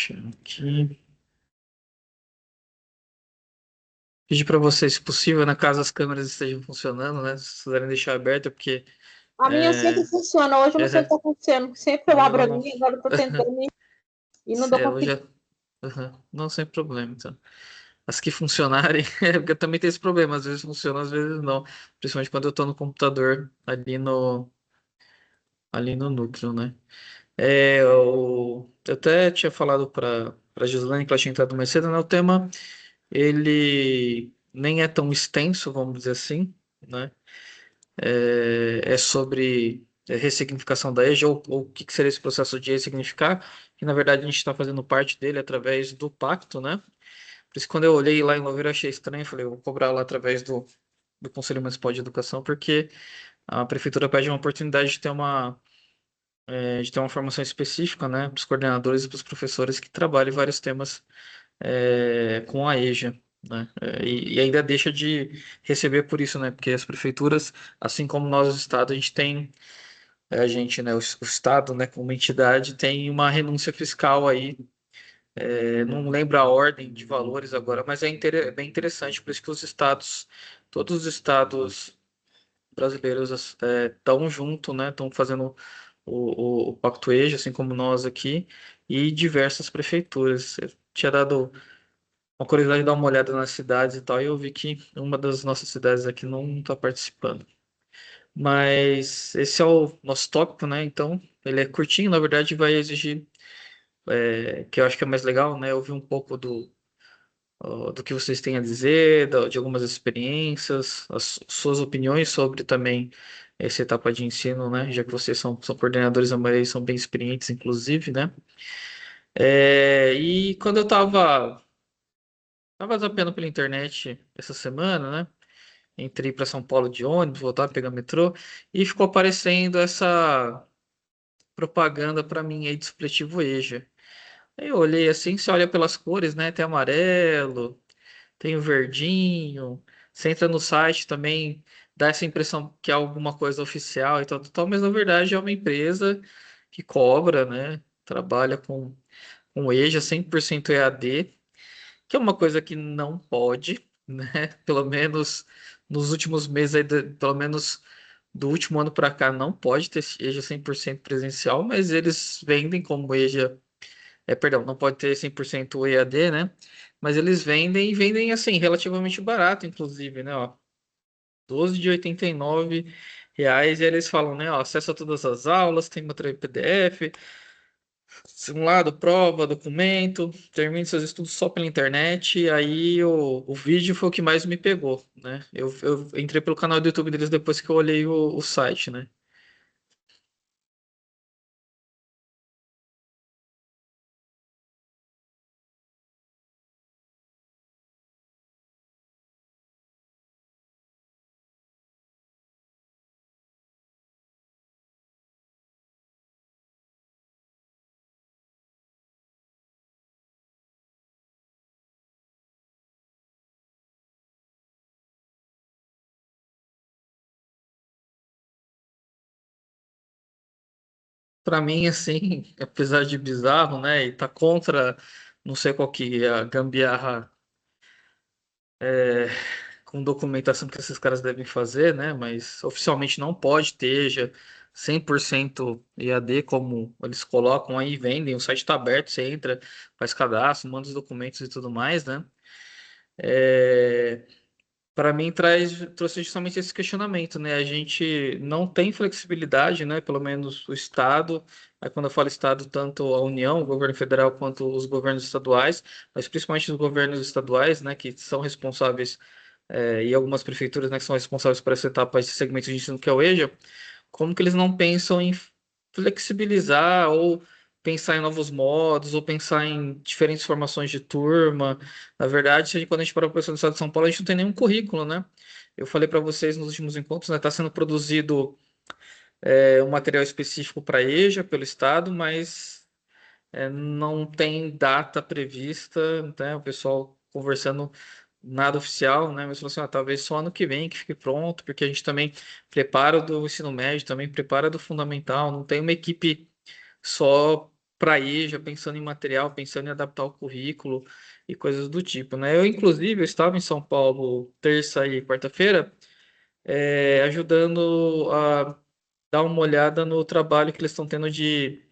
fechar aqui. Pedir para vocês, se possível, na caso as câmeras estejam funcionando, né? Se puderem deixar aberta, porque A minha sempre é, funciona. Hoje eu não sei o que é, está acontecendo. Sempre eu não, abro ela a não. minha, agora eu tô tentando e não dou Ela consigo. já. Aham, não, sem problema, então. As que funcionarem, porque eu também tenho esse problema, às vezes funciona, às vezes não. Principalmente quando eu tô no computador ali no núcleo, né? Eu até tinha falado para Gislaine que ela tinha entrado mais cedo, né? O tema ele nem é tão extenso, vamos dizer assim, né? É sobre ressignificação da EJA, ou o que que seria esse processo de ressignificar, que na verdade a gente está fazendo parte dele através do pacto, né? Por isso, quando eu olhei lá em Louveira, eu achei estranho, falei, eu vou cobrar lá através do Conselho Municipal de Educação, porque a prefeitura pede uma oportunidade de ter uma formação específica, né, para os coordenadores e para os professores que trabalhem vários temas com a EJA, né, e ainda deixa de receber por isso, né, porque as prefeituras, assim como nós, o Estado, a gente tem, a gente, né, o Estado, né, como entidade, tem uma renúncia fiscal aí, não lembro a ordem de valores agora, mas é bem interessante, por isso que todos os estados brasileiros estão junto, né? Estão fazendo o Pacto EJA, assim como nós aqui, e diversas prefeituras. Eu tinha dado uma curiosidade de dar uma olhada nas cidades e tal, e eu vi que uma das nossas cidades aqui não está participando. Mas esse é o nosso tópico, né? Então, ele é curtinho, na verdade, vai exigir, que eu acho que é mais legal, né? Ouvir um pouco do que vocês têm a dizer, de algumas experiências, as suas opiniões sobre também essa etapa de ensino, né? Já que vocês são coordenadores, a maioria são bem experientes, inclusive, né? E quando eu tava zapeando pela internet essa semana, né? Entrei para São Paulo de ônibus, voltar a pegar metrô, e ficou aparecendo essa propaganda para mim aí do supletivo EJA. Aí eu olhei assim, você olha pelas cores, né? Tem amarelo, tem o verdinho. Você entra no site também, dá essa impressão que é alguma coisa oficial e tal, mas na verdade é uma empresa que cobra, né? Trabalha com EJA 100% EAD, que é uma coisa que não pode, né? Pelo menos nos últimos meses, pelo menos do último ano para cá, não pode ter EJA 100% presencial, mas eles vendem como EJA perdão, não pode ter 100% EAD, né? Mas eles vendem e vendem assim, relativamente barato, inclusive, né? Ó, 12 de R$ 89. E eles falam, né? Ó, acesso a todas as aulas, tem material em PDF, simulado, prova, documento, termine seus estudos só pela internet. E aí o vídeo foi o que mais me pegou, né? Eu entrei pelo canal do YouTube deles depois que eu olhei o site, né? Para mim, assim, apesar de bizarro, né? E tá contra, não sei qual que é a gambiarra com documentação que esses caras devem fazer, né? Mas oficialmente não pode ter já 100% EAD, como eles colocam aí, vendem. O site está aberto, você entra, faz cadastro, manda os documentos e tudo mais, né? Para mim trouxe justamente esse questionamento, né? A gente não tem flexibilidade, né? Pelo menos o Estado, aí quando eu falo Estado, tanto a União, o governo federal, quanto os governos estaduais, mas principalmente os governos estaduais, né? Que são responsáveis, e algumas prefeituras, né? Que são responsáveis por essa etapa, esse segmento de ensino que é o EJA, como que eles não pensam em flexibilizar ou pensar em novos modos ou pensar em diferentes formações de turma. Na verdade, quando a gente para para pensar no estado de São Paulo, a gente não tem nenhum currículo, né? Eu falei para vocês nos últimos encontros, né? Está sendo produzido um material específico para EJA pelo estado, mas não tem data prevista, né? O pessoal conversando nada oficial, né? Mas falou assim, talvez só ano que vem que fique pronto, porque a gente também prepara do ensino médio, também prepara do fundamental, não tem uma equipe só para EJA, pensando em material, pensando em adaptar o currículo e coisas do tipo, né? Eu, inclusive, eu estava em São Paulo terça e quarta-feira, ajudando a dar uma olhada no trabalho que eles estão tendo de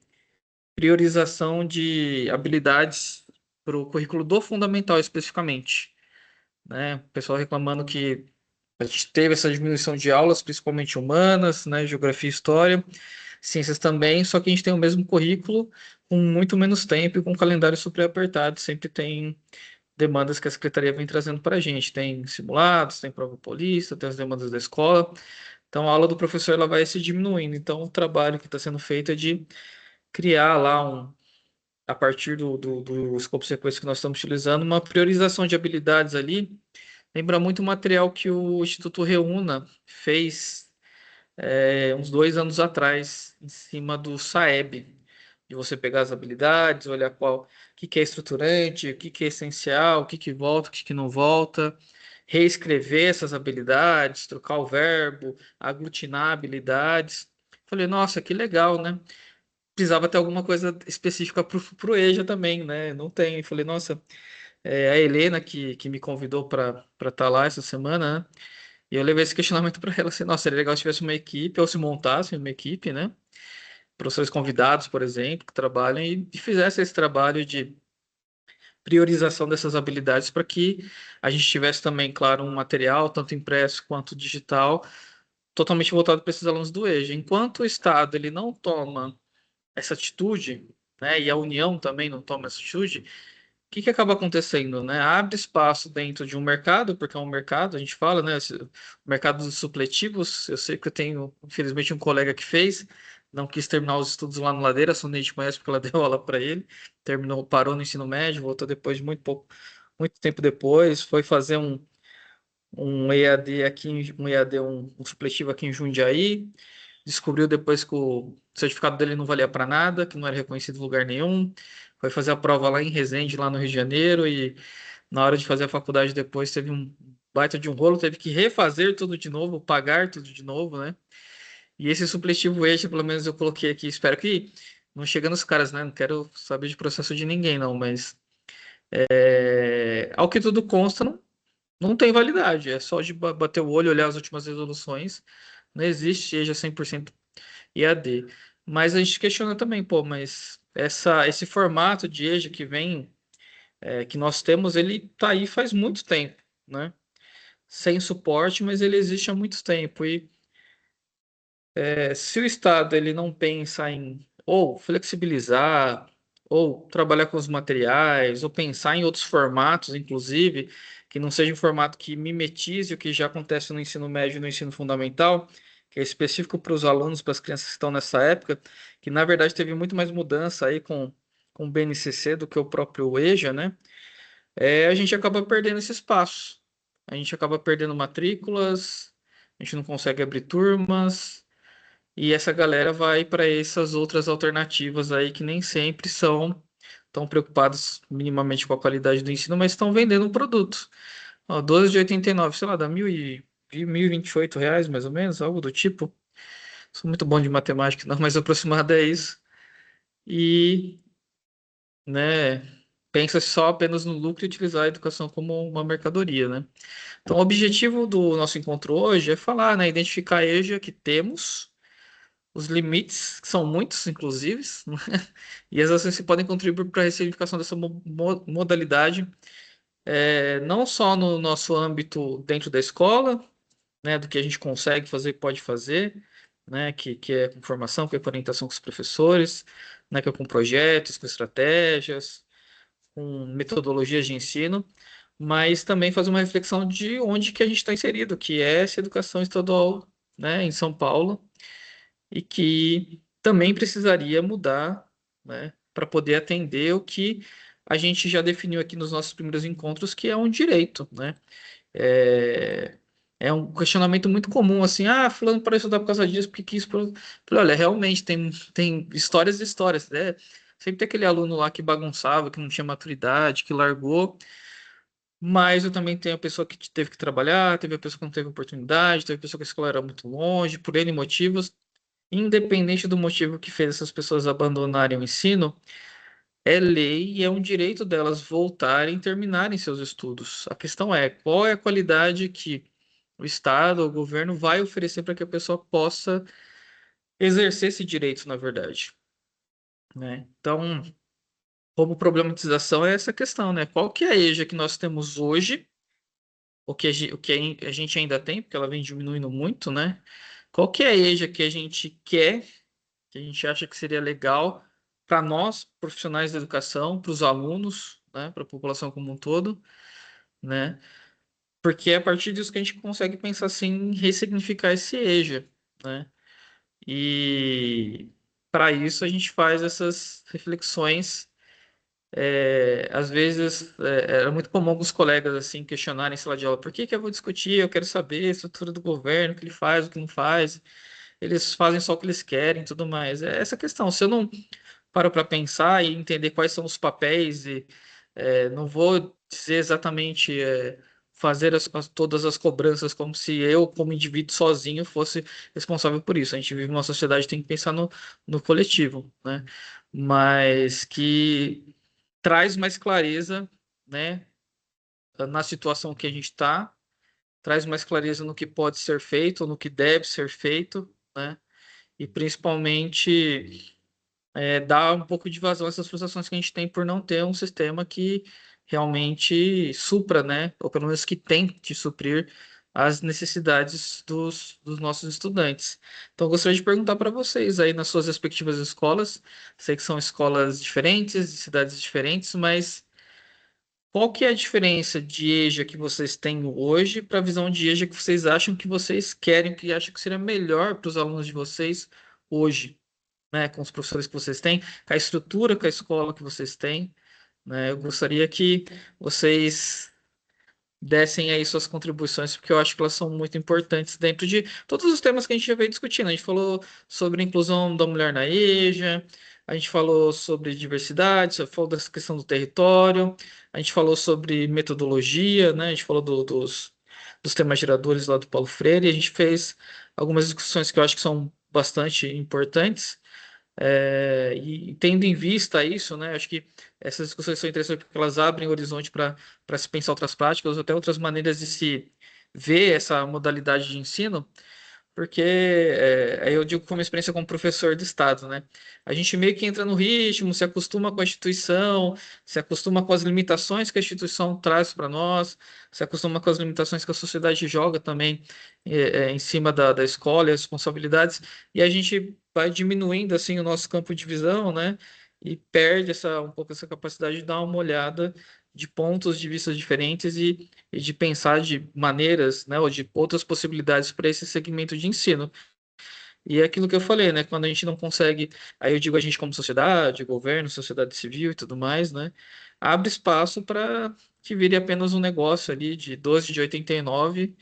priorização de habilidades para o currículo do fundamental especificamente, né? O pessoal reclamando que a gente teve essa diminuição de aulas, principalmente humanas, né? Geografia e história, ciências também, só que a gente tem o mesmo currículo com muito menos tempo e com um calendário super apertado, sempre tem demandas que a secretaria vem trazendo para a gente, tem simulados, tem prova paulista, tem as demandas da escola, então a aula do professor ela vai se diminuindo, então o trabalho que está sendo feito é de criar lá a partir do escopo sequência que nós estamos utilizando, uma priorização de habilidades ali. Lembra muito o material que o Instituto Reúna fez uns 2 anos atrás, em cima do SAEB, de você pegar as habilidades, olhar o que é estruturante, o que é essencial, o que volta, o que não volta, reescrever essas habilidades, trocar o verbo, aglutinar habilidades. Falei, nossa, que legal, né? Precisava ter alguma coisa específica pro EJA também, né? Não tem. Falei, nossa, a Helena que me convidou para estar lá essa semana, né? E eu levei esse questionamento para ela, assim, nossa, seria legal se tivesse uma equipe, ou se montasse uma equipe, né? Professores convidados, por exemplo, que trabalham e fizesse esse trabalho de priorização dessas habilidades para que a gente tivesse também, claro, um material, tanto impresso quanto digital, totalmente voltado para esses alunos do EJA. Enquanto o Estado ele não toma essa atitude, né, e a União também não toma essa atitude, que acaba acontecendo, né? Abre espaço dentro de um mercado, porque é um mercado, a gente fala, né? O mercado dos supletivos. Eu sei que eu tenho, infelizmente, um colega que fez, não quis terminar os estudos lá no Ladeira, a Soneide conhece porque ela deu aula para ele, terminou, parou no ensino médio, voltou depois de muito tempo depois, foi fazer um EAD aqui, um EAD, um supletivo aqui em Jundiaí, descobriu depois que o certificado dele não valia para nada, que não era reconhecido em lugar nenhum. Foi fazer a prova lá em Resende, lá no Rio de Janeiro, e na hora de fazer a faculdade depois teve um baita de um rolo, teve que refazer tudo de novo, pagar tudo de novo, né? E esse supletivo este, pelo menos eu coloquei aqui, espero que não chegue nos caras, né? Não quero saber de processo de ninguém, não, mas ao que tudo consta, não tem validade, é só de bater o olho, olhar as últimas resoluções, não existe seja 100% EAD. Mas a gente questiona também, pô, mas esse formato de EJA que vem, que nós temos, ele tá aí faz muito tempo, né? Sem suporte, mas ele existe há muito tempo. E se o Estado ele não pensa em ou flexibilizar, ou trabalhar com os materiais, ou pensar em outros formatos, inclusive, que não seja um formato que mimetize o que já acontece no ensino médio e no ensino fundamental, que é específico para os alunos, para as crianças que estão nessa época, que na verdade teve muito mais mudança aí com o BNCC do que o próprio EJA, né? A gente acaba perdendo esse espaço. A gente acaba perdendo matrículas, a gente não consegue abrir turmas, e essa galera vai para essas outras alternativas aí que nem sempre são tão preocupados minimamente com a qualidade do ensino, mas estão vendendo um produto. Ó, 12 de 89, sei lá, dá 1.028 reais, mais ou menos, algo do tipo. Sou muito bom de matemática, não, mas aproximado é isso. E, né, pensa só apenas no lucro e utilizar a educação como uma mercadoria, né? Então, o objetivo do nosso encontro hoje é falar, né, identificar a EJA que temos, os limites, que são muitos, inclusive, e as ações que podem contribuir para a ressignificação dessa modalidade, não só no nosso âmbito dentro da escola, né, do que a gente consegue fazer e pode fazer, né, que é com formação, que é com orientação com os professores, né, que é com projetos, com estratégias, com metodologias de ensino, mas também fazer uma reflexão de onde que a gente está inserido, que é essa educação estadual, né, em São Paulo, e que também precisaria mudar, né, para poder atender o que a gente já definiu aqui nos nossos primeiros encontros, que é um direito, né? É, é um questionamento muito comum, assim, fulano parou de estudar por causa disso, porque quis... Falei, olha, realmente tem histórias e histórias, né? Sempre tem aquele aluno lá que bagunçava, que não tinha maturidade, que largou, mas eu também tenho a pessoa que teve que trabalhar, teve a pessoa que não teve oportunidade, teve a pessoa que a escola era muito longe, por N motivos, independente do motivo que fez essas pessoas abandonarem o ensino, é lei e é um direito delas voltarem e terminarem seus estudos. A questão é qual é a qualidade que o Estado, o governo vai oferecer para que a pessoa possa exercer esse direito, na verdade, né? Então, como problematização é essa questão, né? Qual que é a EJA que nós temos hoje, o que a gente ainda tem, porque ela vem diminuindo muito, né? Qual que é a EJA que a gente quer, que a gente acha que seria legal para nós, profissionais da educação, para os alunos, né? Para a população como um todo, né? Porque é a partir disso que a gente consegue pensar assim, em ressignificar esse EJA, né? E para isso a gente faz essas reflexões. Às vezes era muito comum alguns colegas assim questionarem em sala de aula, por que que eu vou discutir? Eu quero saber a estrutura do governo, o que ele faz, o que não faz. Eles fazem só o que eles querem, e tudo mais. É essa questão. Se eu não paro para pensar e entender quais são os papéis e não vou dizer exatamente fazer todas as cobranças como se eu, como indivíduo sozinho, fosse responsável por isso. A gente vive numa sociedade, tem que pensar no coletivo, né? Mas que traz mais clareza, né, na situação que a gente está, traz mais clareza no que pode ser feito, no que deve ser feito, né, e principalmente dá um pouco de vazão a essas frustrações que a gente tem por não ter um sistema que realmente supra, né, ou pelo menos que tente suprir as necessidades dos nossos estudantes. Então, eu gostaria de perguntar para vocês aí nas suas respectivas escolas, sei que são escolas diferentes, de cidades diferentes, mas qual que é a diferença de EJA que vocês têm hoje para a visão de EJA que vocês acham que vocês querem, que acham que seria melhor para os alunos de vocês hoje, né? Com os professores que vocês têm, com a estrutura, com a escola que vocês têm, né? Eu gostaria que vocês dessem aí suas contribuições, porque eu acho que elas são muito importantes dentro de todos os temas que a gente já veio discutindo. A gente falou sobre a inclusão da mulher na EJA, a gente falou sobre diversidade, falou dessa questão do território, a gente falou sobre metodologia, né? A gente falou dos temas geradores lá do Paulo Freire, e a gente fez algumas discussões que eu acho que são bastante importantes. E tendo em vista isso, né, acho que essas discussões são interessantes porque elas abrem o horizonte para se pensar outras práticas, ou até outras maneiras de se ver essa modalidade de ensino, porque aí eu digo como experiência como professor de Estado, né? A gente meio que entra no ritmo, se acostuma com a instituição, se acostuma com as limitações que a instituição traz para nós, se acostuma com as limitações que a sociedade joga também em cima da escola e as responsabilidades, e a gente vai diminuindo assim o nosso campo de visão, né? E perde um pouco essa capacidade de dar uma olhada de pontos de vista diferentes e de pensar de maneiras, né, ou de outras possibilidades para esse segmento de ensino. E é aquilo que eu falei, né, quando a gente não consegue, aí eu digo a gente como sociedade, governo, sociedade civil e tudo mais, né, abre espaço para que vire apenas um negócio ali de 12 de 89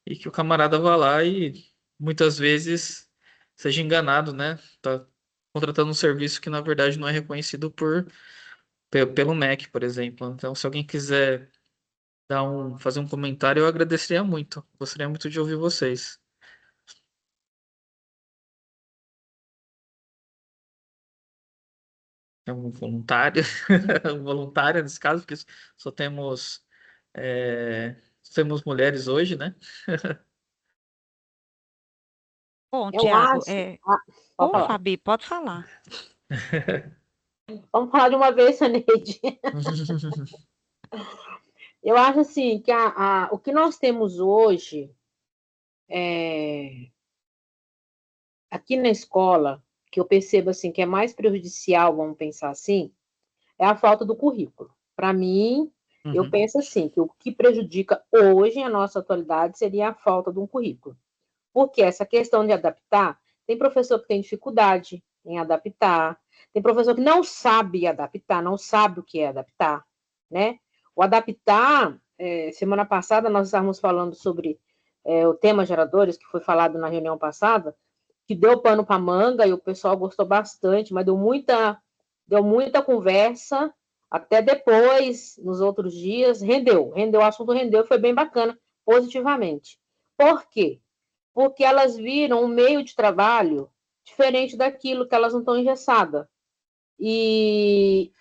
e que o camarada vá lá e muitas vezes seja enganado, né, tá contratando um serviço que na verdade não é reconhecido pelo MEC, por exemplo. Então, se alguém quiser fazer um comentário, eu agradeceria muito. Gostaria muito de ouvir vocês. É um voluntário, um voluntário nesse caso, porque só temos, só temos mulheres hoje, né? Bom, Eu Tiago, acho. Pode falar. Fabi, pode falar. Vamos falar de uma vez, Neide. Eu acho assim que o que nós temos hoje aqui na escola, que eu percebo assim que é mais prejudicial, vamos pensar assim, é a falta do currículo. Para mim, eu Uhum, penso assim que o que prejudica hoje a nossa atualidade seria a falta de um currículo. Porque essa questão de adaptar, tem professor que tem dificuldade em adaptar, tem professor que não sabe adaptar, não sabe o que é adaptar, né? O adaptar, semana passada nós estávamos falando sobre o tema geradores, que foi falado na reunião passada, que deu pano para manga e o pessoal gostou bastante, mas deu muita conversa, até depois, nos outros dias, rendeu, o assunto rendeu, foi bem bacana, positivamente. Por quê? Porque elas viram um meio de trabalho diferente daquilo, que elas não estão engessadas. E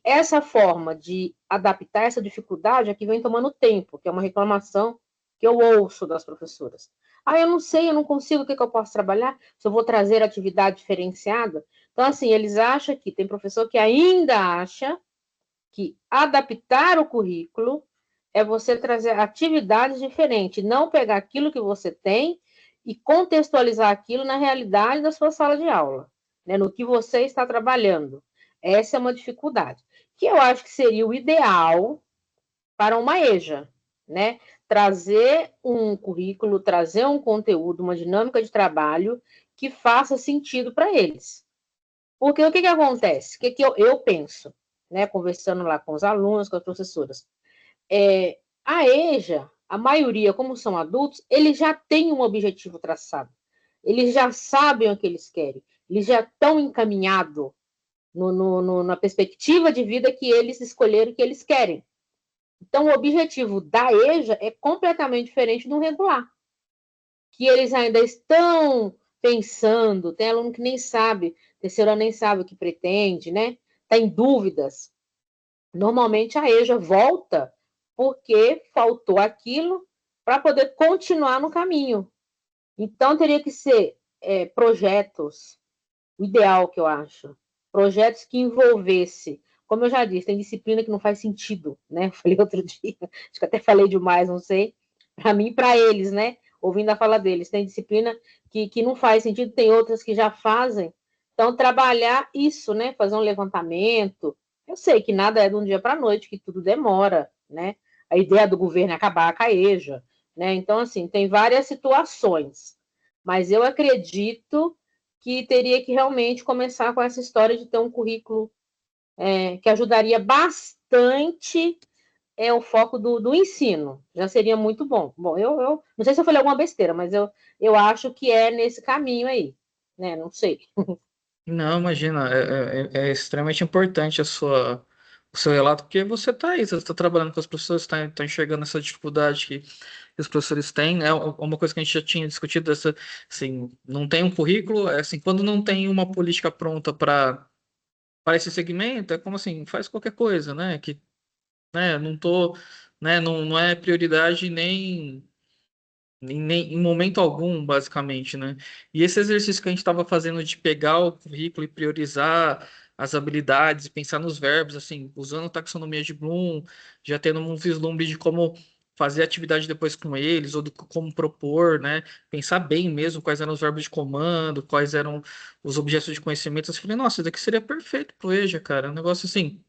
essa forma de adaptar essa dificuldade é que vem tomando tempo, que é uma reclamação que eu ouço das professoras. Ah, eu não sei, eu não consigo, o que eu posso trabalhar? Se eu vou trazer atividade diferenciada? Então, assim, eles acham que, tem professor que ainda acha que adaptar o currículo é você trazer atividades diferentes, não pegar aquilo que você tem e contextualizar aquilo na realidade da sua sala de aula, né, no que você está trabalhando. Essa é uma dificuldade, que eu acho que seria o ideal para uma EJA, né? Trazer um currículo, trazer um conteúdo, uma dinâmica de trabalho que faça sentido para eles. Porque o que acontece? O que eu penso, né, conversando lá com os alunos, com as professoras? A EJA, a maioria, como são adultos, eles já têm um objetivo traçado. Eles já sabem o que eles querem. Eles já estão encaminhados na perspectiva de vida que eles escolheram, que eles querem. Então, o objetivo da EJA é completamente diferente do regular, que eles ainda estão pensando, tem aluno que nem sabe, terceiro ano nem sabe o que pretende, né? Está em dúvidas. Normalmente a EJA volta porque faltou aquilo para poder continuar no caminho. Então, teria que ser projetos, o ideal que eu acho, projetos que envolvesse, como eu já disse, tem disciplina que não faz sentido, né? Falei outro dia, acho que até falei demais, não sei, para mim e para eles, né? Ouvindo a fala deles, tem disciplina que não faz sentido, tem outras que já fazem. Então, trabalhar isso, né? Fazer um levantamento. Eu sei que nada é de um dia para a noite, que tudo demora, né? A ideia do governo é acabar com a EJA, né? Então, assim, tem várias situações. Mas eu acredito que teria que realmente começar com essa história de ter um currículo que ajudaria bastante o foco do ensino. Já seria muito bom. Bom, eu não sei se eu falei alguma besteira, mas eu acho que é nesse caminho aí, né? Não sei. Não, imagina, é extremamente importante o seu relato, porque você está aí, você está trabalhando com as pessoas, está enxergando essa dificuldade que os professores têm. É uma coisa que a gente já tinha discutido, assim, não tem um currículo, assim, quando não tem uma política pronta para esse segmento, é como assim, faz qualquer coisa, né? Que, né, não tô, né, não é prioridade em momento algum, basicamente, né? E esse exercício que a gente estava fazendo de pegar o currículo e priorizar as habilidades, pensar nos verbos, assim, usando taxonomia de Bloom, já tendo um vislumbre de como fazer atividade depois com eles, ou como propor, né? Pensar bem mesmo quais eram os verbos de comando, quais eram os objetos de conhecimento. Eu falei, nossa, isso daqui seria perfeito pro EJA, cara. Um negócio assim.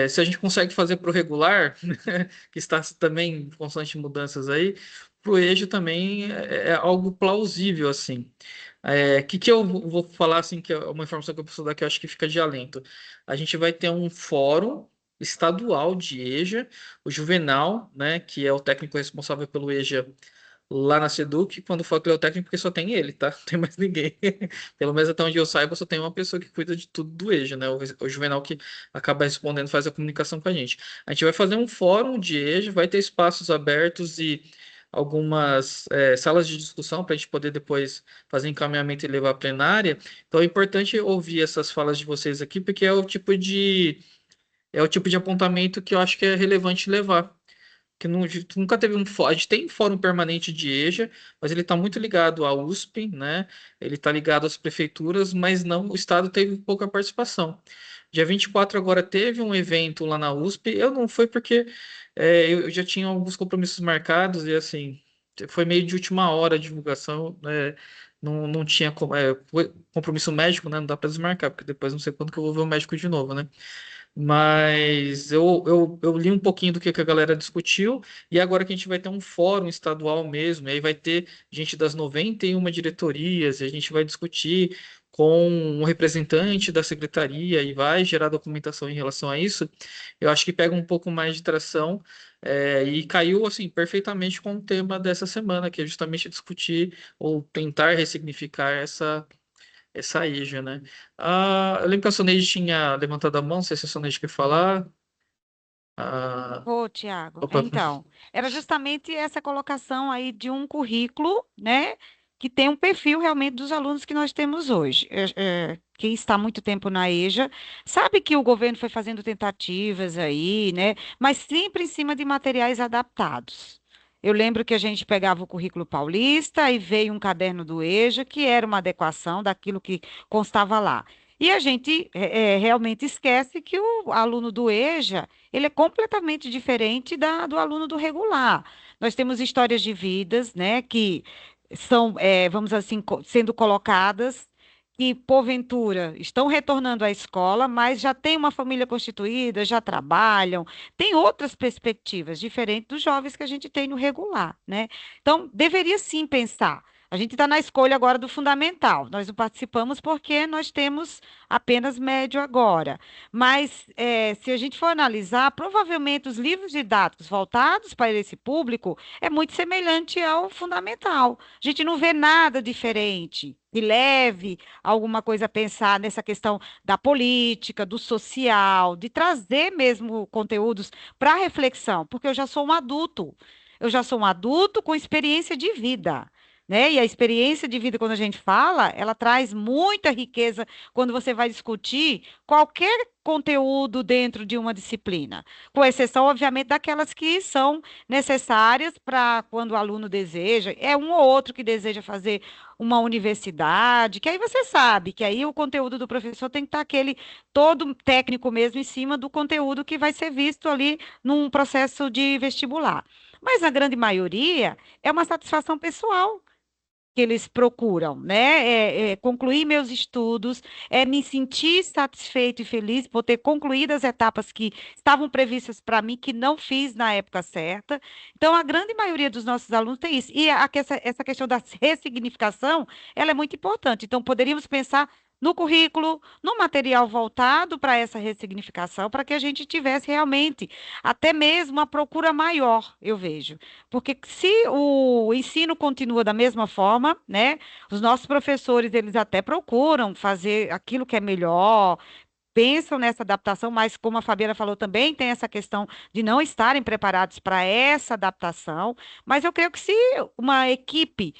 Se a gente consegue fazer para o regular, né, que está também em constantes mudanças aí, para o eixo também é algo plausível, assim. Que eu vou falar, assim, que é uma informação que eu preciso dar que eu acho que fica de alento. A gente vai ter um fórum estadual de EJA, o Juvenal, né, que é o técnico responsável pelo EJA lá na Seduc, quando for criar o técnico, porque só tem ele, tá? Não tem mais ninguém. Pelo menos até onde eu saiba, só tem uma pessoa que cuida de tudo do EJA, né? O Juvenal que acaba respondendo, faz a comunicação com a gente. A gente vai fazer um fórum de EJA, vai ter espaços abertos e algumas salas de discussão para a gente poder depois fazer encaminhamento e levar à plenária. Então é importante ouvir essas falas de vocês aqui, porque é o tipo de apontamento que eu acho que é relevante levar que nunca teve a gente tem um fórum permanente de EJA, mas ele está muito ligado à USP, né? Ele está ligado às prefeituras, mas não, o Estado teve pouca participação. Dia 24 agora teve um evento lá na USP, eu não fui porque eu já tinha alguns compromissos marcados e assim, foi meio de última hora a divulgação, não tinha foi compromisso médico, né? Não dá para desmarcar, porque depois não sei quando que eu vou ver o médico de novo, né? Mas eu li um pouquinho do que a galera discutiu, e agora que a gente vai ter um fórum estadual mesmo, e aí vai ter gente das 91 diretorias, e a gente vai discutir com um representante da secretaria e vai gerar documentação em relação a isso, eu acho que pega um pouco mais de tração, e caiu assim perfeitamente com o tema dessa semana, que é justamente discutir ou tentar ressignificar essa IJA, né? Eu lembro que a Soneide tinha levantado a mão, não sei se a Soneide quer falar. Ah, Ô, Tiago, opa. então, era justamente essa colocação aí de um currículo, né, que tem um perfil realmente dos alunos que nós temos hoje. Quem está há muito tempo na EJA sabe que o governo foi fazendo tentativas aí, né? Mas sempre em cima de materiais adaptados. Eu lembro que a gente pegava o currículo paulista e veio um caderno do EJA, que era uma adequação daquilo que constava lá. E a gente realmente esquece que o aluno do EJA, ele é completamente diferente do aluno do regular. Nós temos histórias de vidas, né, que são, vamos assim, sendo colocadas, que porventura estão retornando à escola, mas já têm uma família constituída, já trabalham, tem outras perspectivas diferentes dos jovens que a gente tem no regular, né? Então, deveria sim pensar. A gente está na escolha agora do fundamental. Nós não participamos porque nós temos apenas médio agora. Mas, se a gente for analisar, provavelmente os livros didáticos voltados para esse público é muito semelhante ao fundamental. A gente não vê nada diferente que leve alguma coisa a pensar nessa questão da política, do social, de trazer mesmo conteúdos para reflexão, porque eu já sou um adulto. Eu já sou um adulto com experiência de vida. Né? E a experiência de vida, quando a gente fala, ela traz muita riqueza quando você vai discutir qualquer conteúdo dentro de uma disciplina, com exceção, obviamente, daquelas que são necessárias para quando o aluno deseja, é um ou outro que deseja fazer uma universidade, que aí você sabe que aí o conteúdo do professor tem que estar aquele todo técnico mesmo em cima do conteúdo que vai ser visto ali num processo de vestibular. Mas a grande maioria é uma satisfação pessoal que eles procuram, né? Concluir meus estudos, é me sentir satisfeito e feliz por ter concluído as etapas que estavam previstas para mim, que não fiz na época certa. Então, a grande maioria dos nossos alunos tem isso. E essa questão da ressignificação, ela é muito importante. Então, poderíamos pensar no currículo, no material voltado para essa ressignificação, para que a gente tivesse realmente até mesmo uma procura maior, eu vejo. Porque se o ensino continua da mesma forma, né? Os nossos professores, eles até procuram fazer aquilo que é melhor, pensam nessa adaptação, mas como a Fabiana falou também, tem essa questão de não estarem preparados para essa adaptação. Mas eu creio que se uma equipe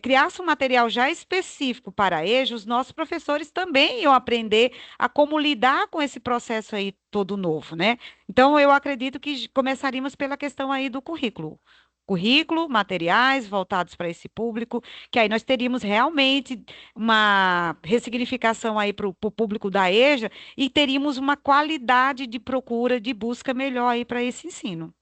criasse um material já específico para EJA, os nossos professores também iam aprender a como lidar com esse processo aí todo novo, né? Então, eu acredito que começaríamos pela questão aí do currículo. Currículo, materiais voltados para esse público, que aí nós teríamos realmente uma ressignificação aí para o público da EJA e teríamos uma qualidade de procura, de busca melhor aí para esse ensino.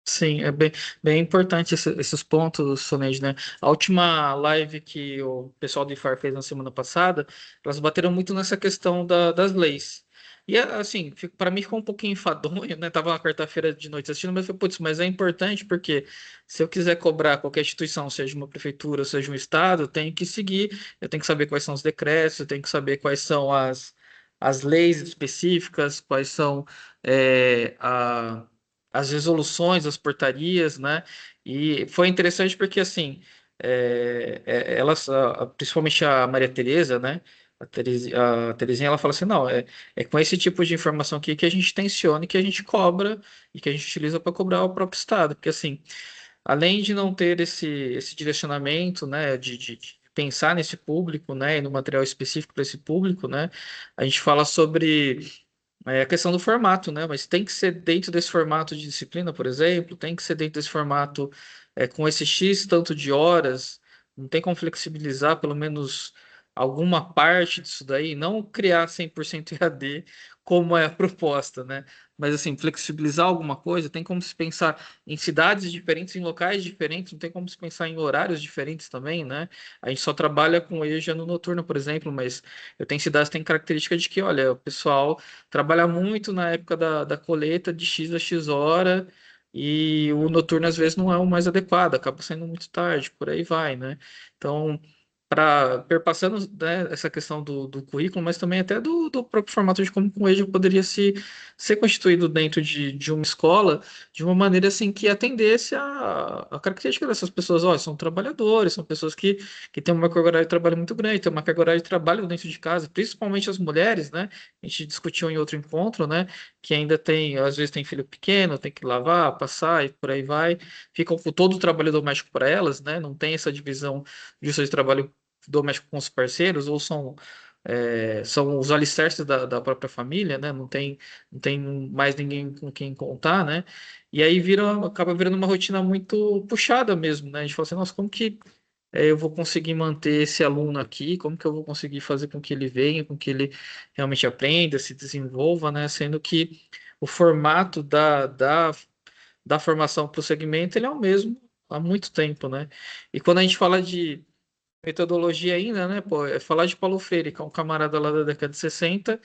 Sim, é bem importante esses pontos, Solange, né? A última live que o pessoal do IFAR fez na semana passada, elas bateram muito nessa questão das leis. E, assim, para mim ficou um pouquinho enfadonho, né? Tava na quarta-feira de noite assistindo, mas eu falei, putz, mas é importante porque se eu quiser cobrar qualquer instituição, seja uma prefeitura, seja um estado, eu tenho que seguir, eu tenho que saber quais são os decretos, eu tenho que saber quais são as leis específicas, quais são é, a as resoluções, as portarias, né? E foi interessante porque, assim, elas, principalmente a Maria Tereza, né? A Terezinha, ela fala assim, não, é com esse tipo de informação aqui que a gente tensiona e que a gente cobra e que a gente utiliza para cobrar o próprio Estado. Porque, assim, além de não ter esse direcionamento, né, de pensar nesse público, né, e no material específico para esse público, né, a gente fala sobre a questão do formato, né? Mas tem que ser dentro desse formato de disciplina, por exemplo, tem que ser dentro desse formato com esse X tanto de horas, não tem como flexibilizar pelo menos alguma parte disso daí, não criar 100% EAD como é a proposta, né? Mas assim, flexibilizar alguma coisa, tem como se pensar em cidades diferentes, em locais diferentes, não tem como se pensar em horários diferentes também, né? A gente só trabalha com EJA no noturno, por exemplo, mas eu tenho cidades que têm característica de que, olha, o pessoal trabalha muito na época da colheita de X a X hora e o noturno às vezes não é o mais adequado, acaba sendo muito tarde, por aí vai, né? Então, para perpassando, né, essa questão do currículo, mas também até do próprio formato de como o EJA poderia ser constituído dentro de uma escola de uma maneira assim que atendesse a característica dessas pessoas. Olha, são trabalhadores, são pessoas que têm uma carga horária de trabalho muito grande, têm uma carga horária de trabalho dentro de casa, principalmente as mulheres, né? A gente discutiu em outro encontro, né? Que ainda tem, às vezes tem filho pequeno, tem que lavar, passar e por aí vai. Ficam com todo o trabalho doméstico para elas, né? Não tem essa divisão de seu trabalho doméstico com os parceiros, ou são os alicerces da própria família, né? Não tem mais ninguém com quem contar, né? E aí acaba virando uma rotina muito puxada mesmo, né? A gente fala assim, nossa, como que eu vou conseguir manter esse aluno aqui? Como que eu vou conseguir fazer com que ele venha, com que ele realmente aprenda, se desenvolva, né? Sendo que o formato da formação para o segmento, ele é o mesmo há muito tempo, né? E quando a gente fala de metodologia ainda, né, pô, é falar de Paulo Freire, que é um camarada lá da década de 60,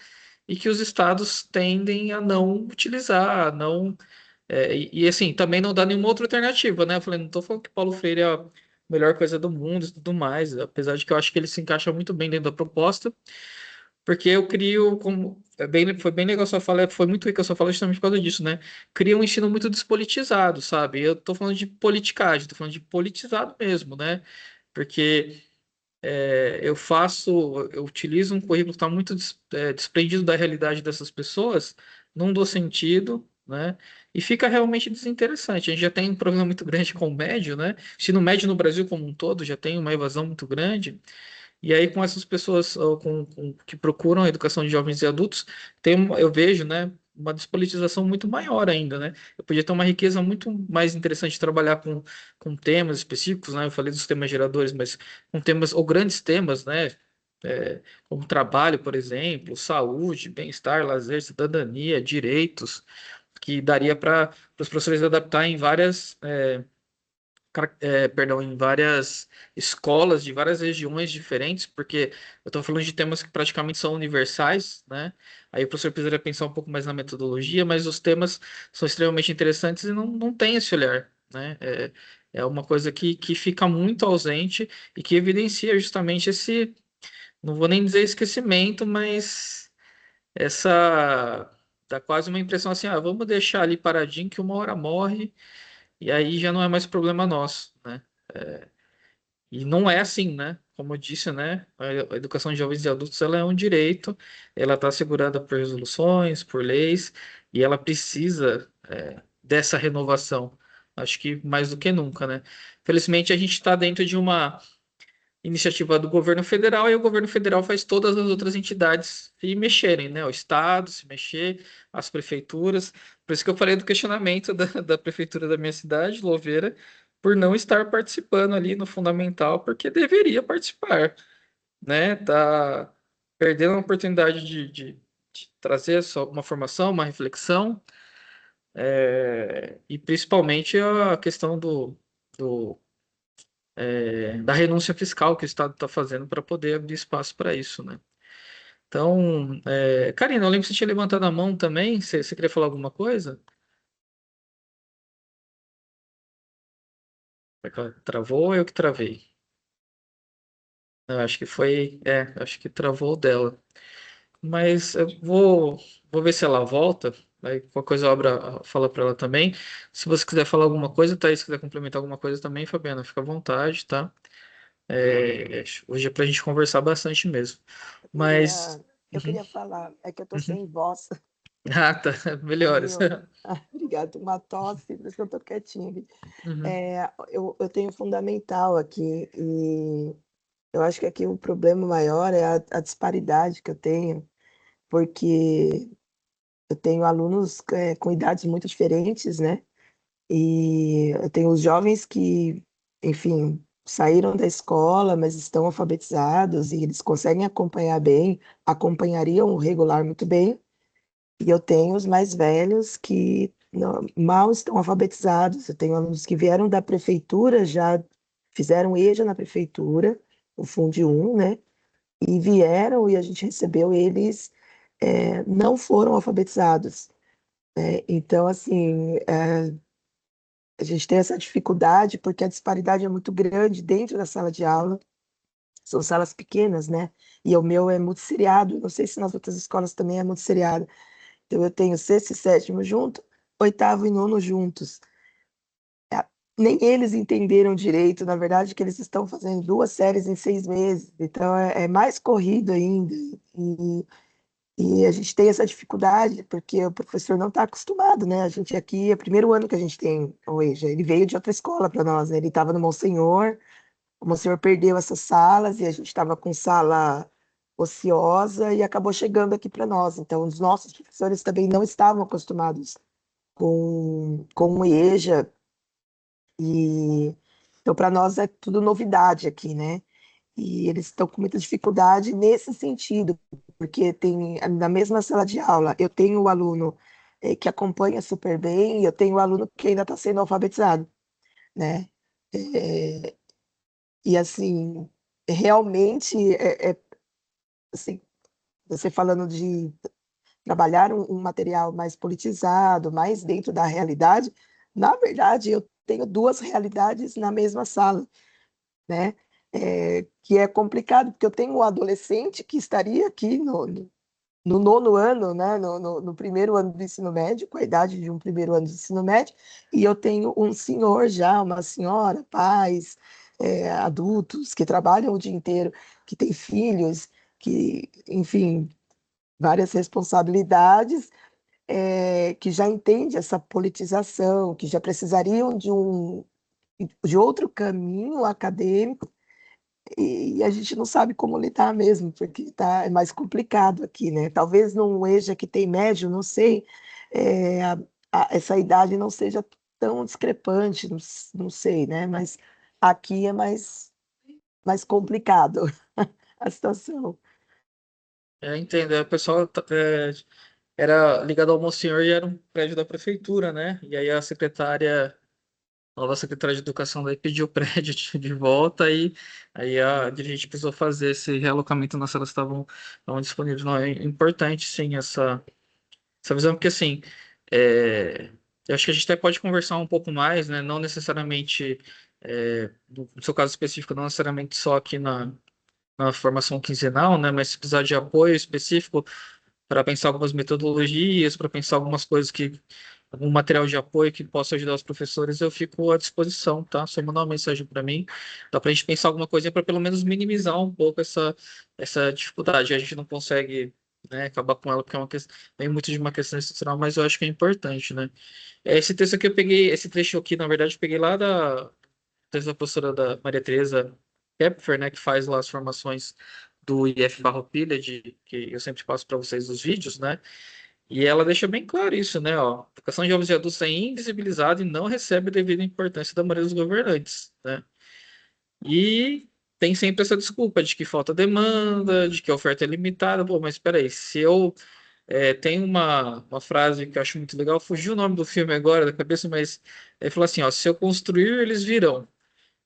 e que os estados tendem a não utilizar, a não. Assim, também não dá nenhuma outra alternativa, né? Eu falei, não tô falando que Paulo Freire é a melhor coisa do mundo e tudo mais, apesar de que eu acho que ele se encaixa muito bem dentro da proposta, porque eu crio, como foi bem legal a sua fala, foi muito rica a sua fala justamente por causa disso, né? Cria um ensino muito despolitizado, sabe? Eu tô falando de politicagem, tô falando de politizado mesmo, né? Porque eu utilizo um currículo que está muito desprendido da realidade dessas pessoas, não dou sentido, né? E fica realmente desinteressante. A gente já tem um problema muito grande com o médio, né? Ensino médio no Brasil como um todo já tem uma evasão muito grande. E aí, com essas pessoas que procuram a educação de jovens e adultos, eu vejo, né, uma despolitização muito maior ainda, né? Eu podia ter uma riqueza muito mais interessante de trabalhar com temas específicos, né? Eu falei dos temas geradores, mas com temas, ou grandes temas, né? Como trabalho, por exemplo, saúde, bem-estar, lazer, cidadania, direitos, que daria para os professores adaptar em várias perdão, em várias escolas de várias regiões diferentes, porque eu estou falando de temas que praticamente são universais, né? Aí o professor precisaria pensar um pouco mais na metodologia, mas os temas são extremamente interessantes e não tem esse olhar, né? É uma coisa que fica muito ausente e que evidencia justamente não vou nem dizer esquecimento, mas essa dá quase uma impressão assim, vamos deixar ali paradinho que uma hora morre e aí já não é mais problema nosso, né? E não é assim, né? Como eu disse, né? A educação de jovens e adultos ela é um direito, ela está assegurada por resoluções, por leis, e ela precisa dessa renovação. Acho que mais do que nunca, né? Felizmente a gente está dentro de uma iniciativa do governo federal e o governo federal faz todas as outras entidades se mexerem, né? O estado se mexer, as prefeituras. Por isso que eu falei do questionamento da prefeitura da minha cidade, Louveira, por não estar participando ali no fundamental, porque deveria participar, né? Tá perdendo a oportunidade de trazer só uma formação, uma reflexão, e principalmente a questão do da renúncia fiscal que o Estado está fazendo para poder abrir espaço para isso, né? Então, Karina, eu lembro que você tinha levantado a mão também. Você queria falar alguma coisa? Travou ou eu que travei? Eu acho que foi. Acho que travou o dela. Mas eu vou ver se ela volta. Aí qualquer coisa eu fala para ela também. Se você quiser falar alguma coisa, Thaís, se quiser complementar alguma coisa também, Fabiana, fica à vontade, tá? Hoje é pra gente conversar bastante mesmo. Eu Mas. queria, eu Uhum, queria falar, é que eu tô uhum. sem voz, Ah, tá. aí Melhores. obrigada, tô com uma tosse, por isso que eu tô quietinha aqui. Uhum. Eu tenho fundamental aqui, e eu acho que aqui o problema maior é a disparidade que eu tenho, porque eu tenho alunos com idades muito diferentes, né? E eu tenho os jovens que, enfim, saíram da escola, mas estão alfabetizados e eles conseguem acompanhar bem, acompanhariam o regular muito bem. E eu tenho os mais velhos que mal estão alfabetizados. Eu tenho alunos que vieram da prefeitura, já fizeram EJA na prefeitura, o Fundi 1, né? E vieram e a gente recebeu eles, não foram alfabetizados. Então, assim, a gente tem essa dificuldade porque a disparidade é muito grande dentro da sala de aula. são salas pequenas, né? E o meu é multisseriado, não sei se nas outras escolas também é multisseriado. Então eu tenho sexto e sétimo junto, oitavo e nono juntos. Nem eles entenderam direito, na verdade, que eles estão fazendo 2 séries em 6 meses, então é mais corrido ainda, e a gente tem essa dificuldade, porque o professor não está acostumado, né? A gente aqui, é o primeiro ano que a gente tem o EJA, ele veio de outra escola para nós, né? Ele estava no Monsenhor, o Monsenhor perdeu essas salas, e a gente estava com sala ociosa, e acabou chegando aqui para nós, então os nossos professores também não estavam acostumados com o EJA, e então para nós é tudo novidade aqui, né? E eles estão com muita dificuldade nesse sentido, porque tem na mesma sala de aula, eu tenho o aluno que acompanha super bem, e eu tenho o aluno que ainda está sendo alfabetizado, né? É, e assim, realmente assim, você falando de trabalhar um material mais politizado, mais dentro da realidade, na verdade eu tenho 2 realidades na mesma sala, né? Que é complicado, porque eu tenho um adolescente que estaria aqui no nono ano, né? No primeiro ano do ensino médio, com a idade de um primeiro ano do ensino médio, e eu tenho um senhor já, uma senhora, pais, adultos que trabalham o dia inteiro, que têm filhos, que, enfim, várias responsabilidades, que já entende essa politização, que já precisariam de outro caminho acadêmico, e a gente não sabe como lidar mesmo, porque é mais complicado aqui, né? Talvez num EJA que tem médio, não sei, essa idade não seja tão discrepante, não sei, né? Mas aqui é mais complicado a situação. Entendo. O pessoal era ligado ao Monsenhor e era um prédio da prefeitura, né? E aí a nova secretária de Educação daí pediu o prédio de volta e aí a dirigente precisou fazer esse realocamento nas salas que estavam disponíveis. Não, é importante, sim, essa visão, porque assim, eu acho que a gente até pode conversar um pouco mais, né? Não necessariamente, no seu caso específico, não necessariamente só aqui na formação quinzenal, né? Mas se precisar de apoio específico para pensar algumas metodologias, para pensar algumas coisas algum material de apoio que possa ajudar os professores, eu fico à disposição, tá? Só mandar uma mensagem para mim, dá para a gente pensar alguma coisinha para pelo menos minimizar um pouco essa dificuldade. A gente não consegue, né, acabar com ela porque vem muito de uma questão estrutural, mas eu acho que é importante, né? Esse texto aqui eu peguei, esse trecho aqui, na verdade, eu peguei lá da texto da professora da Maria Tereza Kepfer, né, que faz lá as formações do IF Farroupilha, que eu sempre passo para vocês os vídeos, né? E ela deixa bem claro isso, né? Ó, a educação de jovens e adultos é invisibilizada e não recebe a devida importância da maioria dos governantes, né? E tem sempre essa desculpa de que falta demanda, de que a oferta é limitada. Pô, mas espera aí, se eu tem uma frase que eu acho muito legal, fugiu o nome do filme agora da cabeça, mas ele falou assim, ó, se eu construir, eles virão.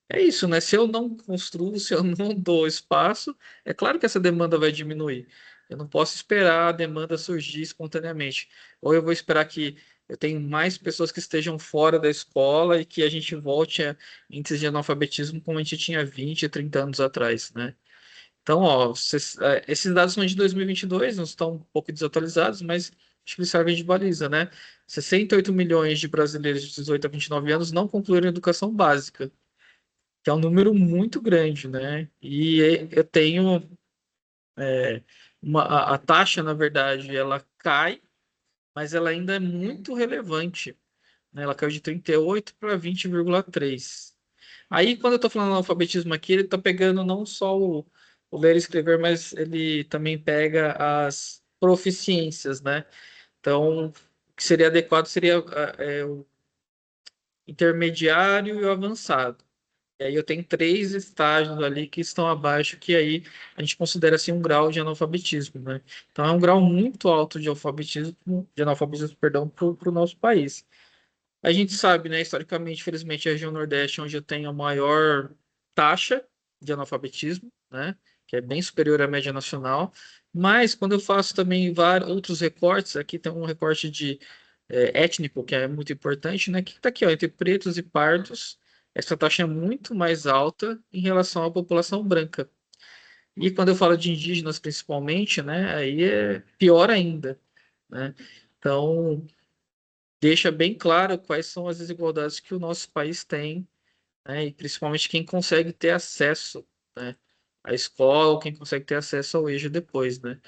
É isso, né? Se eu não construo, se eu não dou espaço, é claro que essa demanda vai diminuir. Eu não posso esperar a demanda surgir espontaneamente. Ou eu vou esperar que eu tenha mais pessoas que estejam fora da escola e que a gente volte a índices de analfabetismo como a gente tinha 20, 30 anos atrás, né? Então, ó, esses dados são de 2022, não estão um pouco desatualizados, mas acho que eles servem de baliza, né? 68 milhões de brasileiros de 18 a 29 anos não concluíram educação básica, que é um número muito grande, né? E eu tenho a taxa, na verdade, ela cai, mas ela ainda é muito relevante, né? Ela caiu de 38 para 20,3. Aí, quando eu estou falando alfabetismo aqui, ele está pegando não só o ler e escrever, mas ele também pega as proficiências, né? Então, o que seria adequado seria o intermediário e o avançado. E aí eu tenho 3 estágios ali que estão abaixo, que aí a gente considera assim um grau de analfabetismo, né? Então é um grau muito alto de analfabetismo, perdão, para o nosso país. A gente sabe, né, historicamente, infelizmente, a região Nordeste é onde eu tenho a maior taxa de analfabetismo, né? Que é bem superior à média nacional. Mas quando eu faço também vários outros recortes, aqui tem um recorte de étnico, que é muito importante, né? Que está aqui, ó, entre pretos e pardos, essa taxa é muito mais alta em relação à população branca. E quando eu falo de indígenas principalmente, né, aí é pior ainda, né? Então, deixa bem claro quais são as desigualdades que o nosso país tem, né, e principalmente quem consegue ter acesso, né, à escola, ou quem consegue ter acesso ao EJA depois, né?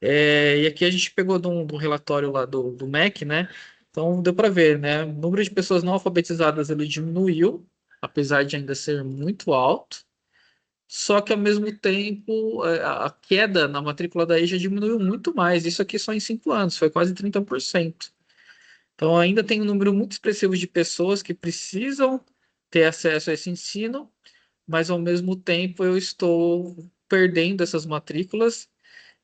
E aqui a gente pegou de um relatório lá do MEC, né? Então deu para ver, né? O número de pessoas não alfabetizadas ele diminuiu, apesar de ainda ser muito alto. Só que ao mesmo tempo a queda na matrícula da EJA diminuiu muito mais. Isso aqui só em 5 anos, foi quase 30%. Então ainda tem um número muito expressivo de pessoas que precisam ter acesso a esse ensino, mas ao mesmo tempo eu estou perdendo essas matrículas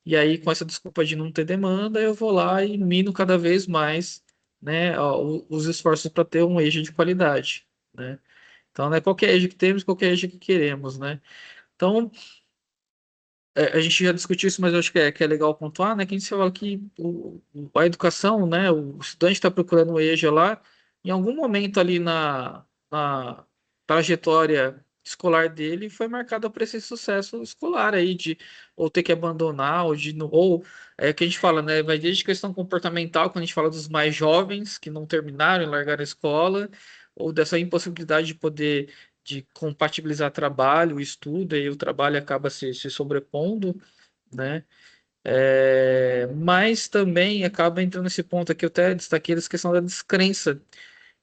e aí, com essa desculpa de não ter demanda, eu vou lá e mino cada vez mais, né, os esforços para ter um EJA de qualidade, né? Então, não é qualquer EJA que temos, qualquer EJA que queremos, né? Então, a gente já discutiu isso, mas eu acho que é legal pontuar, né? Que a gente fala que a educação, né? O estudante está procurando o EJA lá, em algum momento ali na trajetória escolar dele foi marcada por esse sucesso escolar aí de ou ter que abandonar ou é que a gente fala, né? Vai desde questão comportamental quando a gente fala dos mais jovens que não terminaram e largaram a escola ou dessa impossibilidade de poder de compatibilizar trabalho, estudo, e o trabalho acaba se sobrepondo, né? Mas também acaba entrando nesse ponto aqui, eu até destaquei essa questão da descrença,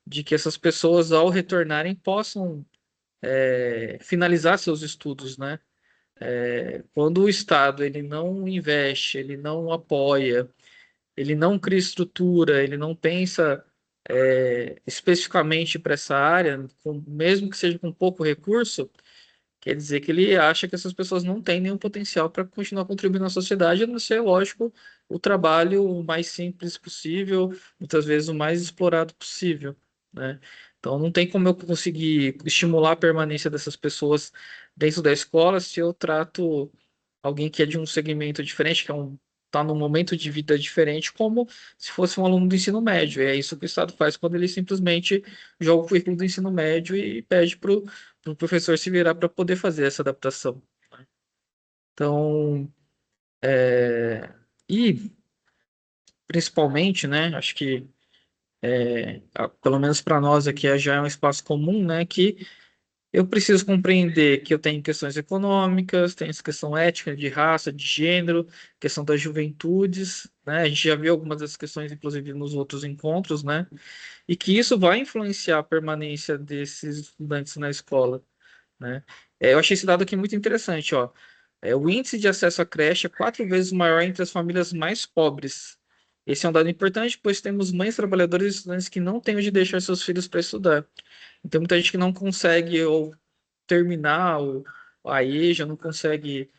de que essas pessoas, ao retornarem, possam finalizar seus estudos, né? Quando o Estado ele não investe, ele não apoia, ele não cria estrutura, ele não pensa especificamente para essa área, mesmo que seja com pouco recurso, quer dizer que ele acha que essas pessoas não têm nenhum potencial para continuar contribuindo na sociedade, a não ser, lógico, o trabalho o mais simples possível, muitas vezes o mais explorado possível, né? Então não tem como eu conseguir estimular a permanência dessas pessoas dentro da escola se eu trato alguém que é de um segmento diferente, que tá num momento de vida diferente, como se fosse um aluno do ensino médio. E é isso que o Estado faz quando ele simplesmente joga o currículo do ensino médio e pede para o professor se virar para poder fazer essa adaptação. Então, e principalmente, né, acho que pelo menos para nós aqui já é um espaço comum, né, que eu preciso compreender que eu tenho questões econômicas, tenho essa questão ética, de raça, de gênero, questão das juventudes, né? A gente já viu algumas dessas questões, inclusive, nos outros encontros, né? E que isso vai influenciar a permanência desses estudantes na escola, né? Eu achei esse dado aqui muito interessante, ó. O índice de acesso à creche é 4 vezes maior entre as famílias mais pobres. Esse é um dado importante, pois temos mães trabalhadoras e estudantes que não têm onde deixar seus filhos para estudar. Então, muita gente que não consegue ou terminar a EJA, não consegue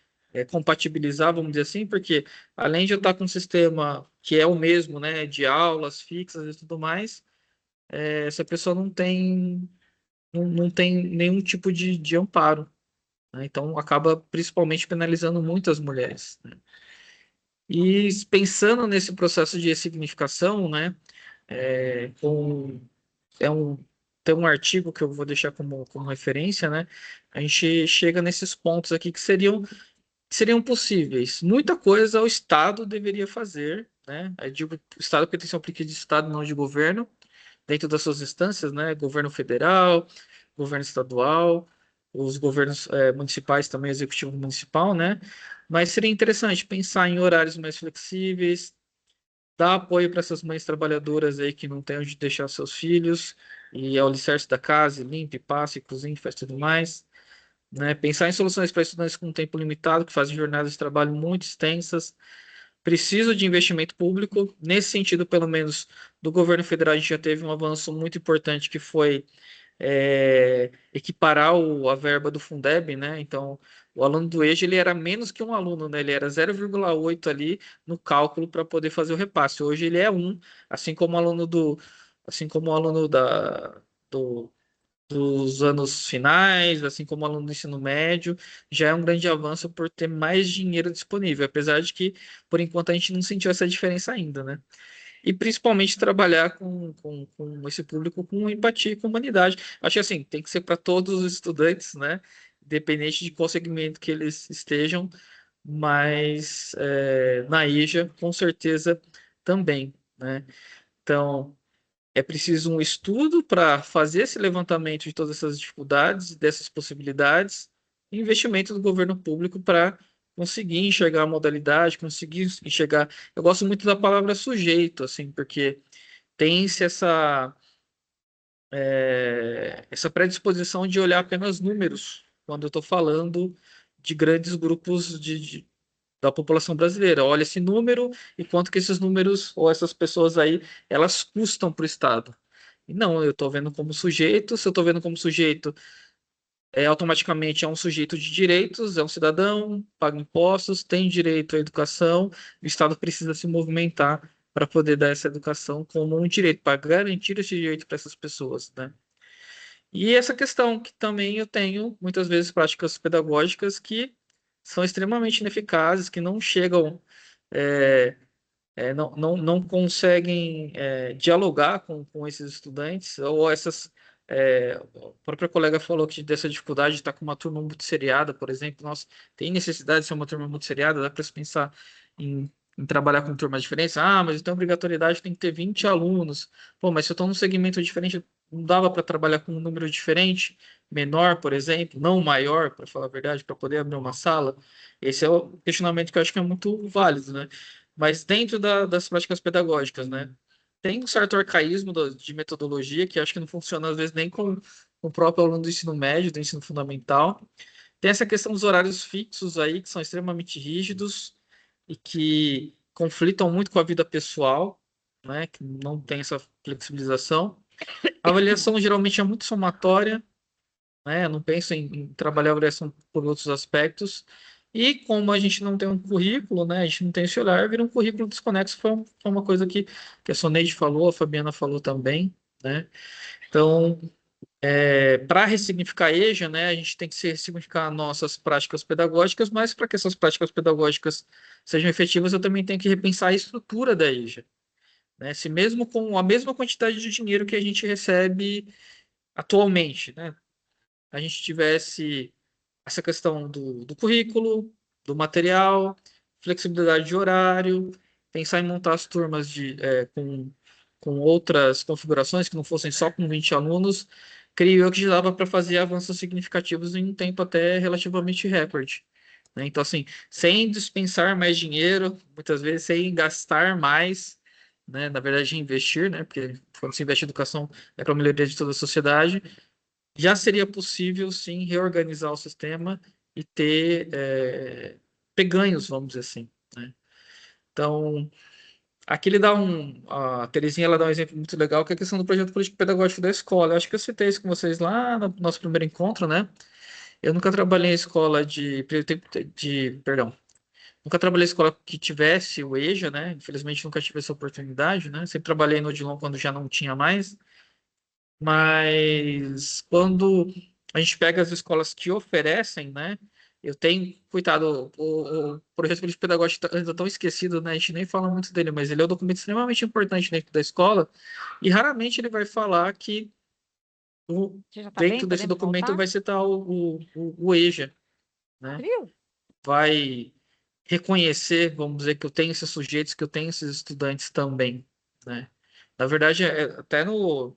compatibilizar, vamos dizer assim, porque além de eu estar com um sistema que é o mesmo, né, de aulas fixas e tudo mais, essa pessoa não tem nenhum tipo de amparo, né? Então, acaba principalmente penalizando muitas mulheres, né? E pensando nesse processo de ressignificação, né, com é um, tem um artigo que eu vou deixar como referência, né? A gente chega nesses pontos aqui que seriam possíveis. Muita coisa o Estado deveria fazer, né? Eu digo o Estado porque tem que ser um aplique de Estado, não de governo, dentro das suas instâncias, né? Governo federal, governo estadual, os governos municipais também, executivo municipal, né? Mas seria interessante pensar em horários mais flexíveis, dar apoio para essas mães trabalhadoras aí que não têm onde deixar seus filhos, e é o alicerce da casa, limpe, passe, cozinhe, faz tudo mais, né? Pensar em soluções para estudantes com tempo limitado, que fazem jornadas de trabalho muito extensas. Preciso de investimento público. Nesse sentido, pelo menos, do governo federal, a gente já teve um avanço muito importante que foi equiparar a verba do Fundeb, né? Então, o aluno do EJA ele era menos que um aluno, né? Ele era 0,8 ali no cálculo para poder fazer o repasse. Hoje ele é 1, assim como o aluno assim como o aluno do, dos anos finais, assim como o aluno do ensino médio, já é um grande avanço por ter mais dinheiro disponível, apesar de que, por enquanto, a gente não sentiu essa diferença ainda, né? E principalmente trabalhar com esse público com empatia e com humanidade. Acho que assim, tem que ser para todos os estudantes, né? independente de qual segmento que eles estejam, mas na EJA, com certeza, também, né? Então, é preciso um estudo para fazer esse levantamento de todas essas dificuldades, dessas possibilidades, e investimento do governo público para conseguir enxergar a modalidade, conseguir enxergar. Eu gosto muito da palavra sujeito, assim, porque tem-se essa predisposição de olhar apenas números quando eu estou falando de grandes grupos da população brasileira. Olha esse número e quanto que esses números ou essas pessoas aí elas custam para o Estado. E não, eu estou vendo como sujeito. Se eu estou vendo como sujeito, automaticamente é um sujeito de direitos, é um cidadão, paga impostos, tem direito à educação. O Estado precisa se movimentar para poder dar essa educação como um direito, para garantir esse direito para essas pessoas, né? E essa questão que também eu tenho muitas vezes práticas pedagógicas que são extremamente ineficazes, que não chegam, é, não conseguem dialogar com esses estudantes, ou essas. A própria colega falou que dessa dificuldade de estar com uma turma muito seriada, por exemplo. Nós tem necessidade de ser uma turma muito seriada, dá para se pensar em trabalhar com turmas diferentes. Ah, mas então a obrigatoriedade tem que ter 20 alunos. Pô, mas se eu estou num segmento diferente, não dava para trabalhar com um número diferente, menor, por exemplo, não maior, para falar a verdade, para poder abrir uma sala. Esse é o questionamento que eu acho que é muito válido, né? Mas dentro das práticas pedagógicas, né? Tem um certo arcaísmo de metodologia que acho que não funciona às vezes nem com o próprio aluno do ensino médio, do ensino fundamental. Tem essa questão dos horários fixos aí, que são extremamente rígidos e que conflitam muito com a vida pessoal, né? Que não tem essa flexibilização. A avaliação geralmente é muito somatória, né? Eu não penso em trabalhar a avaliação por outros aspectos. E como a gente não tem um currículo, né? A gente não tem esse olhar, vira um currículo desconexo. Foi uma coisa que a Soneide falou, a Fabiana falou também, né? Então, para ressignificar a EJA, né? A gente tem que se ressignificar nossas práticas pedagógicas, mas para que essas práticas pedagógicas sejam efetivas, eu também tenho que repensar a estrutura da EJA, né? Se mesmo com a mesma quantidade de dinheiro que a gente recebe atualmente, né? A gente tivesse essa questão do currículo, do material, flexibilidade de horário, pensar em montar as turmas com outras configurações que não fossem só com 20 alunos, creio eu que já dava para fazer avanços significativos em um tempo até relativamente recorde, né? Então, assim, sem dispensar mais dinheiro, muitas vezes sem gastar mais, né? Na verdade, investir, né? Porque quando se investe em educação é para a melhoria de toda a sociedade, já seria possível, sim, reorganizar o sistema e ter ganhos, vamos dizer assim, né? Então, aqui ele dá a Terezinha ela dá um exemplo muito legal, que é a questão do projeto político pedagógico da escola. Eu acho que eu citei isso com vocês lá no nosso primeiro encontro, né? Eu nunca trabalhei em escola perdão, nunca trabalhei em escola que tivesse o EJA, né? Infelizmente nunca tive essa oportunidade, né? Sempre trabalhei no Odilon quando já não tinha mais. Mas quando a gente pega as escolas que oferecem, né? Eu tenho, coitado, o projeto político pedagógico ainda tão esquecido, né? A gente nem fala muito dele, mas ele é um documento extremamente importante dentro da escola e raramente ele vai falar que Você já está bem? dentro desse Podemos documento voltar? vai citar o EJA, né? Viu? Vai reconhecer, vamos dizer, que eu tenho esses sujeitos, que eu tenho esses estudantes também, né? Na verdade, até no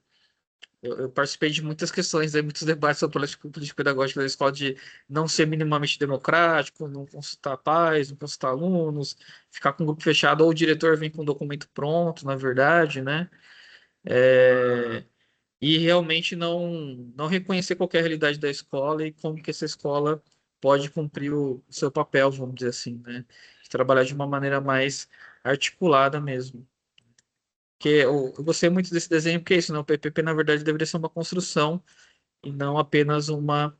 eu participei de muitas questões, muitos debates sobre política pedagógica da escola de não ser minimamente democrático, não consultar pais, não consultar alunos, ficar com um grupo fechado, ou o diretor vem com um documento pronto, na verdade, né? E realmente não reconhecer qualquer realidade da escola e como que essa escola pode cumprir o seu papel, vamos dizer assim, né? De trabalhar de uma maneira mais articulada mesmo. Que eu gostei muito desse desenho, porque é isso, né? O PPP, na verdade, deveria ser uma construção e não apenas uma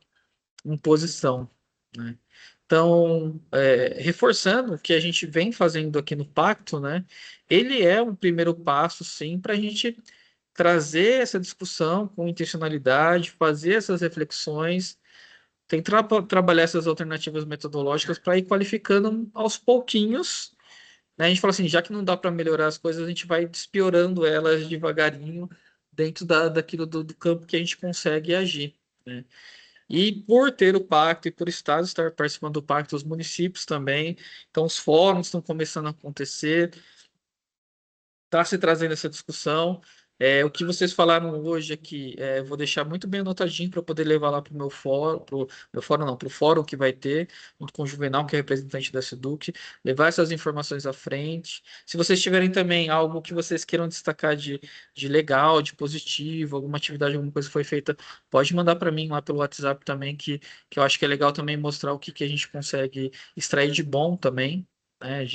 imposição, né? Então, reforçando o que a gente vem fazendo aqui no Pacto, né? Ele é um primeiro passo, sim, para a gente trazer essa discussão com intencionalidade, fazer essas reflexões, tentar trabalhar essas alternativas metodológicas para ir qualificando aos pouquinhos, né? A gente fala assim, já que não dá para melhorar as coisas, a gente vai despiorando elas devagarinho dentro daquilo do campo que a gente consegue agir, né? E por ter o pacto e por estado estar participando do pacto, os municípios também, então os fóruns estão começando a acontecer, está se trazendo essa discussão. O que vocês falaram hoje aqui, eu vou deixar muito bem anotadinho para poder levar lá para o meu fórum não, para o fórum que vai ter, junto com o Juvenal, que é representante da SEDUC, levar essas informações à frente. Se vocês tiverem também algo que vocês queiram destacar de legal, de positivo, alguma atividade, alguma coisa que foi feita, pode mandar para mim lá pelo WhatsApp também, que eu acho que é legal também mostrar o que a gente consegue extrair de bom também, né,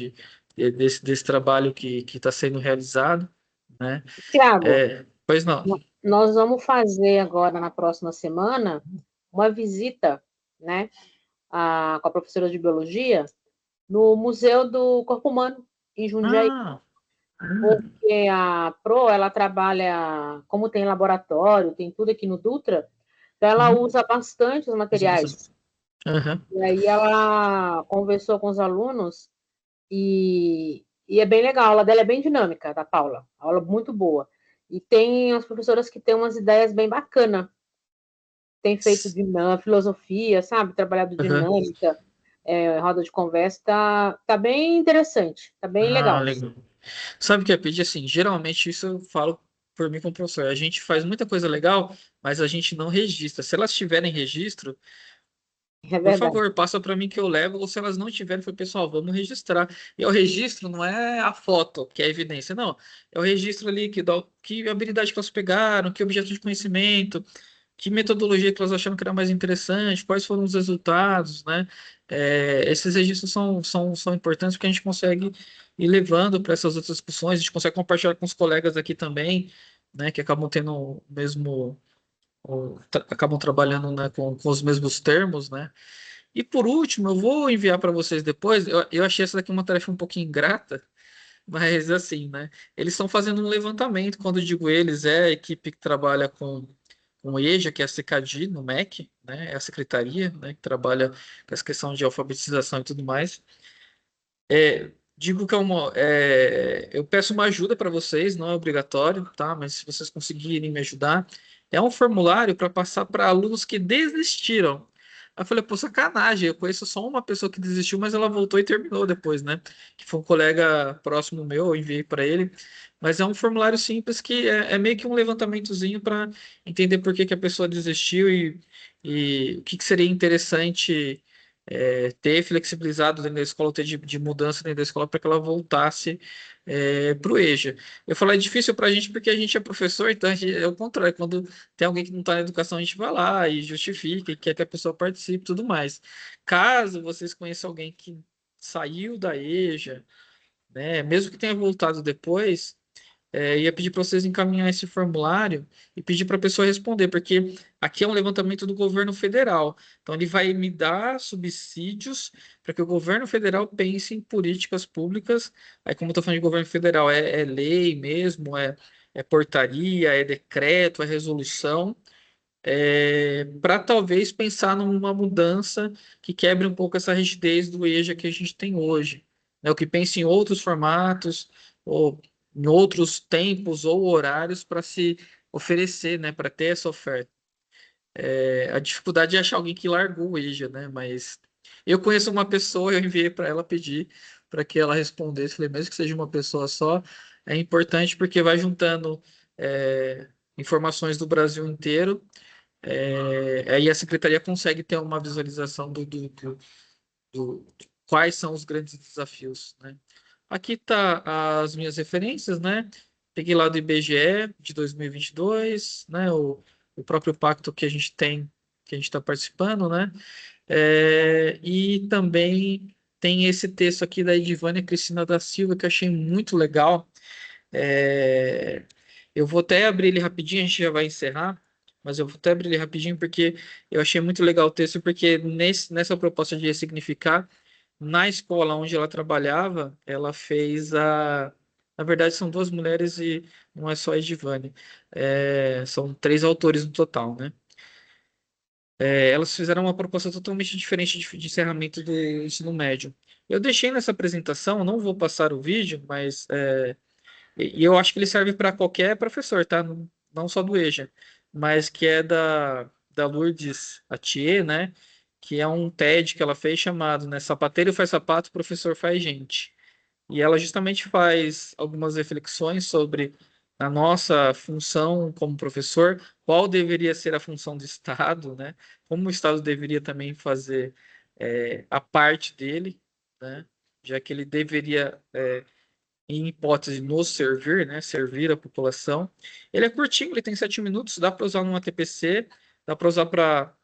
desse trabalho que está sendo realizado, né? Tiago, Pois não. nós vamos fazer agora, na próxima semana, uma visita, né, com a professora de biologia, no Museu do Corpo Humano, em Jundiaí, Ah, porque a Pro, ela trabalha, como tem laboratório, tem tudo aqui no Dutra, então ela uhum. usa bastante os materiais. Aham. E aí ela conversou com os alunos e é bem legal, a aula dela é bem dinâmica, da Paula, a aula muito boa. E tem as professoras que têm umas ideias bem bacanas, tem feito filosofia, sabe? Trabalhado Aham. dinâmica, roda de conversa, tá bem interessante, tá bem Ah, legal. legal. Sabe o que eu ia pedir? Assim, geralmente isso eu falo por mim como professor. A gente faz muita coisa legal, mas a gente não registra. Se elas tiverem registro, É por verdade. favor, passa para mim que eu levo, ou se elas não tiverem, foi pessoal, vamos registrar. E o registro não é a foto, que é a evidência, não. É o registro ali que dá que habilidade que elas pegaram, que objeto de conhecimento, que metodologia que elas acharam que era mais interessante, quais foram os resultados, né? Esses registros são importantes porque a gente consegue ir levando para essas outras discussões, a gente consegue compartilhar com os colegas aqui também, né? Que acabam tendo o mesmo, acabam trabalhando, né, com os mesmos termos, né? E por último, eu vou enviar para vocês depois. Eu achei essa daqui uma tarefa um pouquinho ingrata, mas assim, né? Eles estão fazendo um levantamento. Quando eu digo eles, é a equipe que trabalha com o EJA, que é a CKD no MEC, né? É a secretaria, né? Que trabalha com essa questão de alfabetização e tudo mais. Digo que eu peço uma ajuda para vocês, não é obrigatório, tá? Mas se vocês conseguirem me ajudar, é um formulário para passar para alunos que desistiram. Aí eu falei, pô, sacanagem, eu conheço só uma pessoa que desistiu, mas ela voltou e terminou depois, né? Que foi um colega próximo meu, eu enviei para ele. Mas é um formulário simples que é meio que um levantamentozinho para entender por que que a pessoa desistiu e o que que seria interessante ter flexibilizado dentro da escola, ou ter de mudança dentro da escola para que ela voltasse para o EJA. Eu falo, é difícil para a gente porque a gente é professor, então é o contrário. Quando tem alguém que não está na educação, a gente vai lá e justifica e quer que a pessoa participe e tudo mais. Caso vocês conheçam alguém que saiu da EJA, né, mesmo que tenha voltado depois, ia pedir para vocês encaminhar esse formulário e pedir para a pessoa responder, porque aqui é um levantamento do governo federal. Então, ele vai me dar subsídios para que o governo federal pense em políticas públicas. Aí, como eu estou falando de governo federal, é lei mesmo, é portaria, é decreto, é resolução. Para talvez pensar numa mudança que quebre um pouco essa rigidez do EJA que a gente tem hoje, né? O que pensa em outros formatos ou em outros tempos ou horários para se oferecer, né? Para ter essa oferta. A dificuldade é achar alguém que largou o EJA, né? Mas eu conheço uma pessoa, eu enviei para ela pedir para que ela respondesse. Falei, mesmo que seja uma pessoa só, é importante porque vai juntando informações do Brasil inteiro. Aí a secretaria consegue ter uma visualização de quais são os grandes desafios, né? Aqui tá as minhas referências, né? Peguei lá do IBGE de 2022, né? O próprio pacto que a gente tem, que a gente está participando, né? E também tem esse texto aqui da Edivânia Cristina da Silva, que eu achei muito legal. É, eu vou até abrir ele rapidinho, a gente já vai encerrar, mas eu vou até abrir ele rapidinho porque eu achei muito legal o texto, porque nessa proposta de ressignificar, na escola onde ela trabalhava, ela fez a. Na verdade, são duas mulheres e não é só a Edivane. São três autores no total, né? Elas fizeram uma proposta totalmente diferente de encerramento do ensino médio. Eu deixei nessa apresentação, não vou passar o vídeo, mas e eu acho que ele serve para qualquer professor, tá? Não só do EJA, mas que é da da Lourdes Atier, né? Que é um TED que ela fez chamado, né, Sapateiro faz sapato, professor faz gente. E ela justamente faz algumas reflexões sobre a nossa função como professor, qual deveria ser a função do Estado, né? Como o Estado deveria também fazer a parte dele, né? Já que ele deveria, em hipótese, nos servir, né? Servir a população. Ele é curtinho, ele tem 7 minutos, dá para usar numa TPC, dá para usar para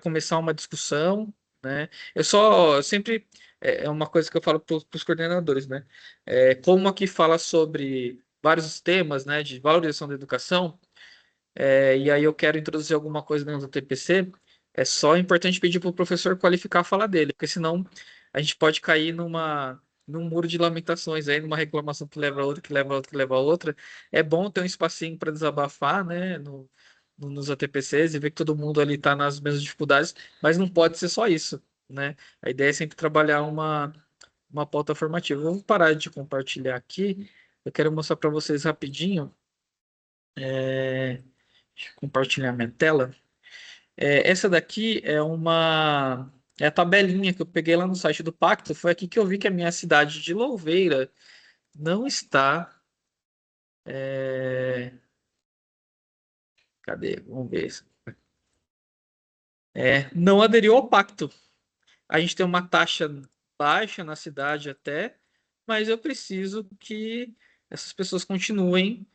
começar uma discussão, né? Eu sempre é uma coisa que eu falo para os coordenadores, né? Como aqui fala sobre vários temas, né, de valorização da educação, e aí eu quero introduzir alguma coisa dentro do TPC, é só importante pedir para o professor qualificar a fala dele, porque senão a gente pode cair num muro de lamentações aí, numa reclamação que leva a outra, que leva a outra, que leva a outra. É bom ter um espacinho para desabafar, né, nos ATPCs e ver que todo mundo ali está nas mesmas dificuldades, mas não pode ser só isso, né? A ideia é sempre trabalhar uma pauta formativa. Eu vou parar de compartilhar aqui, eu quero mostrar para vocês rapidinho. Deixa eu compartilhar minha tela. Essa daqui é a tabelinha que eu peguei lá no site do Pacto. Foi aqui que eu vi que a minha cidade de Louveira não está. é, Cadê? Vamos ver. Não aderiu ao pacto. A gente tem uma taxa baixa na cidade até, mas eu preciso que essas pessoas continuem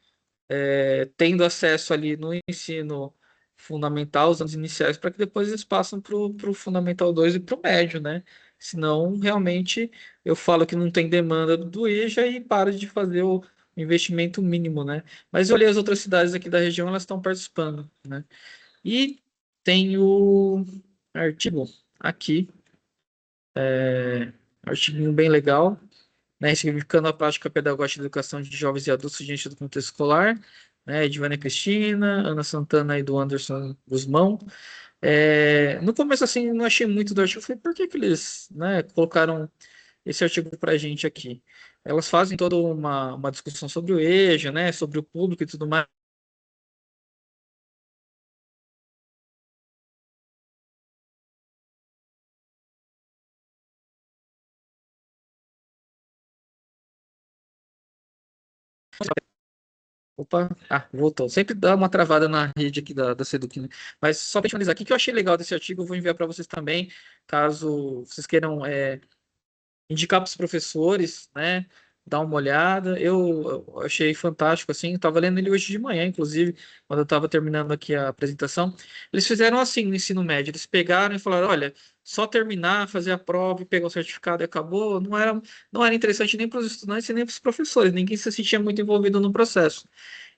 tendo acesso ali no ensino fundamental, os anos iniciais, para que depois eles passem para o Fundamental 2 e para o médio, né? Senão, realmente, eu falo que não tem demanda do EJA e paro de fazer o investimento mínimo, né? Mas eu olhei as outras cidades aqui da região, elas estão participando, né? E tem o artigo aqui, artigo bem legal, né, ressignificando a prática pedagógica de educação de jovens e adultos diante do contexto escolar, né, Edivânia Cristina, Ana Santana e do Anderson Guzmão. No começo, assim, não achei muito do artigo, falei, por que que eles, né, colocaram esse artigo para a gente aqui? Elas fazem toda uma discussão sobre o EJA, né, sobre o público e tudo mais. Opa, voltou. Sempre dá uma travada na rede aqui da Seduc, né? Mas só para finalizar, o que eu achei legal desse artigo, eu vou enviar para vocês também, caso vocês queiram indicar para os professores, né? Dar uma olhada. Eu achei fantástico, assim. Estava lendo ele hoje de manhã, inclusive, quando eu estava terminando aqui a apresentação. Eles fizeram assim no ensino médio. Eles pegaram e falaram: olha, só terminar, fazer a prova e pegar o certificado e acabou. Não era interessante nem para os estudantes e nem para os professores. Ninguém se sentia muito envolvido no processo.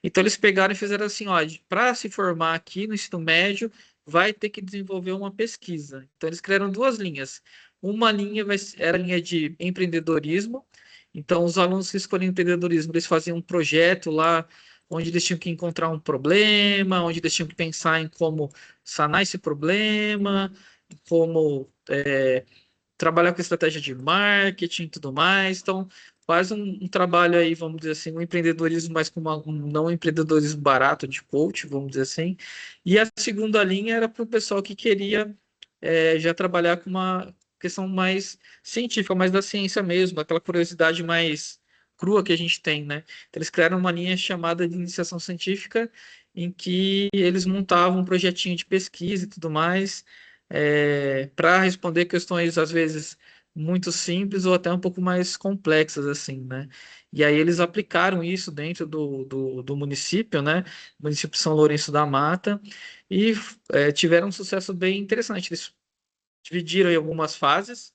Então eles pegaram e fizeram assim, ó, para se formar aqui no ensino médio, vai ter que desenvolver uma pesquisa. Então eles criaram duas linhas. Uma linha era a linha de empreendedorismo. Então os alunos que escolhiam empreendedorismo, eles faziam um projeto lá onde eles tinham que encontrar um problema, onde eles tinham que pensar em como sanar esse problema, como trabalhar com estratégia de marketing e tudo mais. Então, faz um trabalho aí, vamos dizer assim, um empreendedorismo, mas com um não empreendedorismo barato de coach, vamos dizer assim. E a segunda linha era para o pessoal que queria já trabalhar com uma questão mais científica, mais da ciência mesmo, aquela curiosidade mais crua que a gente tem, né? Então, eles criaram uma linha chamada de iniciação científica, em que eles montavam um projetinho de pesquisa e tudo mais, para responder questões, às vezes, muito simples ou até um pouco mais complexas, assim, né? E aí eles aplicaram isso dentro do município, né? Município de São Lourenço da Mata, e tiveram um sucesso bem interessante. Eles dividiram em algumas fases,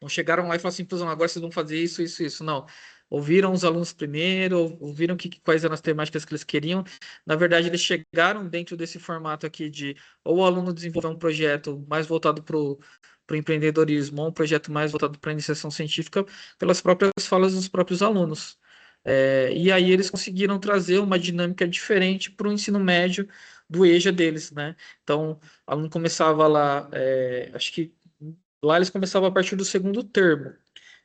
não chegaram lá e falaram assim, "Pô, agora vocês vão fazer isso, isso, isso. Não. Ouviram os alunos primeiro, ouviram quais eram as temáticas que eles queriam. Na verdade, eles chegaram dentro desse formato aqui de ou o aluno desenvolver um projeto mais voltado para o empreendedorismo, ou um projeto mais voltado para a iniciação científica, pelas próprias falas dos próprios alunos. E aí eles conseguiram trazer uma dinâmica diferente para o ensino médio do EJA deles, né? Então, o aluno começava lá, acho que lá eles começavam a partir do segundo termo.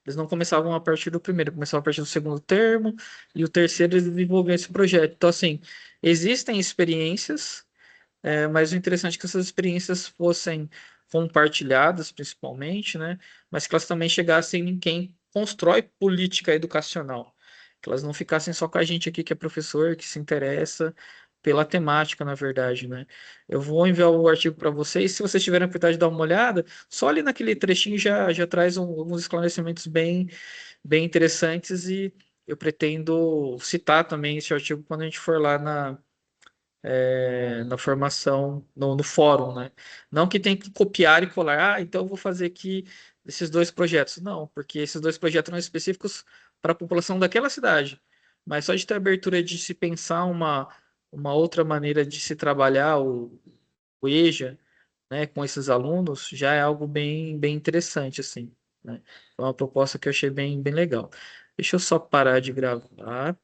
Eles não começavam a partir do primeiro, começavam a partir do segundo termo, e o terceiro eles desenvolviam esse projeto. Então, assim, existem experiências, Mas o interessante é que essas experiências fossem compartilhadas, principalmente, né? Mas que elas também chegassem em quem constrói política educacional. Que elas não ficassem só com a gente aqui, que é professor, que se interessa pela temática, na verdade, né? Eu vou enviar o artigo para vocês. Se vocês tiverem a oportunidade de dar uma olhada, só ali naquele trechinho já traz alguns esclarecimentos bem interessantes e eu pretendo citar também esse artigo quando a gente for lá na formação, no fórum, né? Não que tem que copiar e colar, então eu vou fazer aqui esses dois projetos. Não, porque esses dois projetos são específicos para a população daquela cidade. Mas só de ter abertura de se pensar uma outra maneira de se trabalhar o EJA, né, com esses alunos, já é algo bem interessante, assim, né? É uma proposta que eu achei bem legal. Deixa eu só parar de gravar.